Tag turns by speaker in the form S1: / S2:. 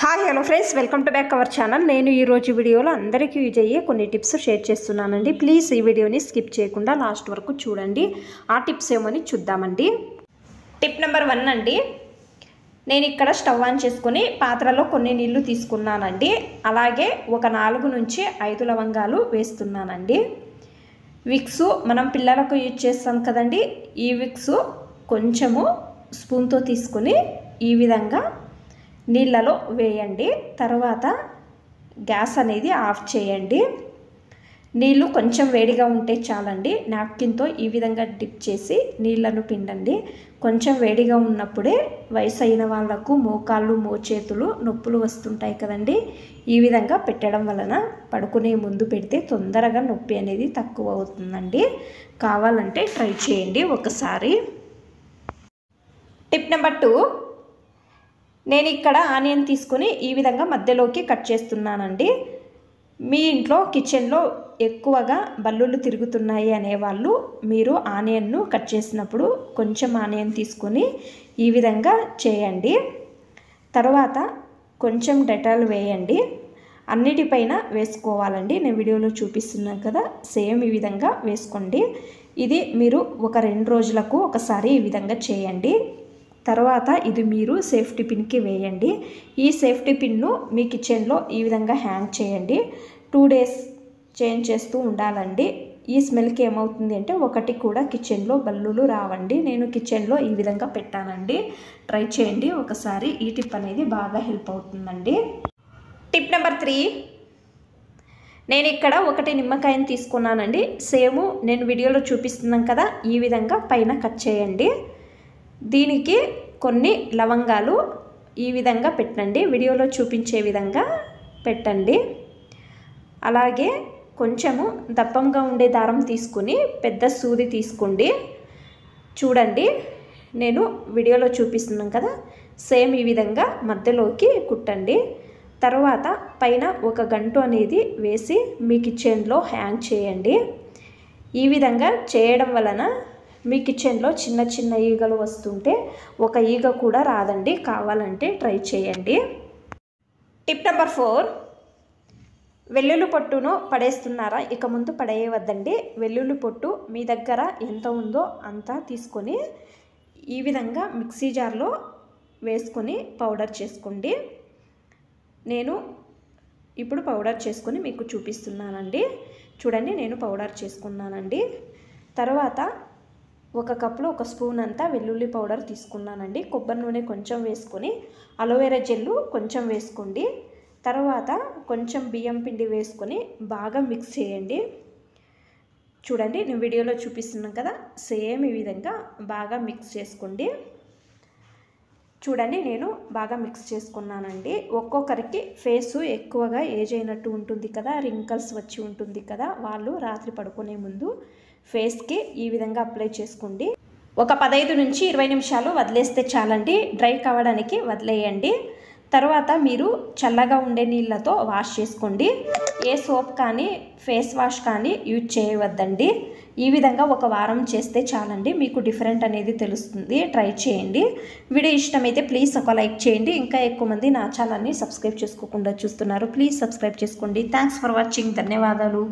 S1: Hi hello friends, welcome to back our channel. నేను ఈరోజు వీడియోలో అందరికీ యూజ్ అయ్యే కొన్ని టిప్స్ షేర్ చేస్తున్నానండి. ప్లీజ్ ఈ వీడియోని స్కిప్ చేయకుండా లాస్ట్ వరకు చూడండి. ఆ టిప్స్ ఏమని చూద్దామండి. టిప్ నెంబర్ 1 అండి. నేను ఇక్కడ స్టవ్ ఆన్ చేసుకొని పాత్రలో కొన్ని నీళ్లు తీసుకున్నానండి. అలాగే ఒక 4 నుంచి 5 లవంగాలు వేస్తున్నానండి. విక్స్ మనం పిల్లలకు యూజ్ చేస్తాం కదండి. ఈ విక్స్ కొంచెము స్పూన్తో తీసుకొని ఈ విధంగా నీళ్ళలో వేయండి. తర్వాత గ్యాస్ అనేది ఆఫ్ చేయండి. నీళ్ళు కొంచెం వేడిగా ఉంటే చాలండి. నాప్కిన్తో ఈ విధంగా డిప్ చేసి నీళ్ళను పిండండి. కొంచెం వేడిగా ఉన్నప్పుడే వయసు అయిన వాళ్ళకు మోకాళ్ళు మోచేతులు నొప్పులు వస్తుంటాయి కదండి. ఈ విధంగా పెట్టడం వలన పడుకునే ముందు పెడితే తొందరగా నొప్పి అనేది తక్కువ అవుతుందండి. కావాలంటే ట్రై చేయండి ఒకసారి. టిప్ నెంబర్ 2, నేను ఇక్కడ ఆనియన్ తీసుకొని ఈ విధంగా మధ్యలోకి కట్ చేస్తున్నానండి. మీ ఇంట్లో కిచెన్లో ఎక్కువగా బల్లులు తిరుగుతున్నాయి అనేవాళ్ళు మీరు ఆనియన్ను కట్ చేసినప్పుడు కొంచెం ఆనియన్ తీసుకొని ఈ విధంగా చేయండి. తర్వాత కొంచెం డెటాల్ వేయండి. అన్నిటిపైన వేసుకోవాలండి. నేను వీడియోలో చూపిస్తున్నాను కదా, సేమ్ ఈ విధంగా వేసుకోండి. ఇది మీరు ఒక 2 రోజులకు ఒకసారి ఈ విధంగా చేయండి. తర్వాత ఇది మీరు సేఫ్టీ పిన్కి వేయండి. ఈ సేఫ్టీ పిన్ను మీ కిచెన్లో ఈ విధంగా హ్యాంగ్ చేయండి. 2 డేస్ చేంజ్ చేస్తూ ఉండాలండి. ఈ స్మెల్కి ఏమవుతుంది అంటే ఒకటి కూడా కిచెన్లో బల్లులు రావండి. నేను కిచెన్లో ఈ విధంగా పెట్టానండి. ట్రై చేయండి ఒకసారి. ఈ టిప్ అనేది బాగా హెల్ప్ అవుతుందండి. టిప్ నెంబర్ 3, నేను ఇక్కడ 1 నిమ్మకాయని తీసుకున్నానండి. సేమ్ నేను వీడియోలో చూపిస్తున్నాను కదా, ఈ విధంగా పైన కట్ చేయండి. దీనికి కొన్ని లవంగాలు ఈ విధంగా పెట్టండి. వీడియోలో చూపించే విధంగా పెట్టండి. అలాగే కొంచెము దప్పంగా ఉండే దారం తీసుకుని పెద్ద సూది తీసుకోండి. చూడండి, నేను వీడియోలో చూపిస్తున్నాను కదా, సేమ్ ఈ విధంగా మధ్యలోకి కుట్టండి. తర్వాత పైన ఒక గంటు అనేది వేసి మీ కిచెన్లో హ్యాంగ్ చేయండి. ఈ విధంగా చేయడం వలన మీ కిచెన్లో చిన్న చిన్న ఈగలు వస్తుంటే ఒక ఈగ కూడా రాదండి. కావాలంటే ట్రై చేయండి. టిప్ నెంబర్ 4, వెల్లుల్లి పొట్టును పడేస్తున్నారా? ఇక ముందు పడేయవద్దండి. వెల్లుల్లి పొట్టు మీ దగ్గర ఎంత ఉందో అంతా తీసుకొని ఈ విధంగా మిక్సీ జార్లో వేసుకొని పౌడర్ చేసుకోండి. నేను ఇప్పుడు పౌడర్ చేసుకొని మీకు చూపిస్తున్నానండి. చూడండి, నేను పౌడర్ చేసుకున్నానండి. తర్వాత 1 కప్లో 1 స్పూన్ అంతా వెల్లుల్లి పౌడర్ తీసుకున్నానండి. కొబ్బరి నూనె కొంచెం వేసుకొని అలోవెరా జెల్లు కొంచెం వేసుకోండి. తర్వాత కొంచెం బియ్యం పిండి వేసుకొని బాగా మిక్స్ చేయండి. చూడండి, నేను వీడియోలో చూపిస్తున్నాను కదా, సేమ్ ఈ విధంగా బాగా మిక్స్ చేసుకోండి. చూడండి, నేను బాగా మిక్స్ చేసుకున్నానండి. ఒక్కొక్కరికి ఫేసు ఎక్కువగా ఏజ్ అయినట్టు ఉంటుంది కదా, రింకల్స్ వచ్చి ఉంటుంది కదా, వాళ్ళు రాత్రి పడుకునే ముందు ఫేస్కి ఈ విధంగా అప్లై చేసుకోండి. ఒక 15 నుంచి 20 నిమిషాలు వదిలేస్తే చాలండి. డ్రై కావడానికి వదిలేయండి. తర్వాత మీరు చల్లగా ఉండే నీళ్ళతో వాష్ చేసుకోండి. ఏ సోప్ కానీ ఫేస్ వాష్ కానీ యూజ్ చేయవద్దండి. ఈ విధంగా 1 వారం చేస్తే చాలండి. మీకు డిఫరెంట్ అనేది తెలుస్తుంది. ట్రై చేయండి. వీడియో ఇష్టమైతే ప్లీజ్ ఒక లైక్ చేయండి. ఇంకా ఎక్కువ మంది నా ఛానల్ని సబ్స్క్రైబ్ చేసుకోకుండా చూస్తున్నారు. ప్లీజ్ సబ్స్క్రైబ్ చేసుకోండి. Thanks for watching. ధన్యవాదాలు.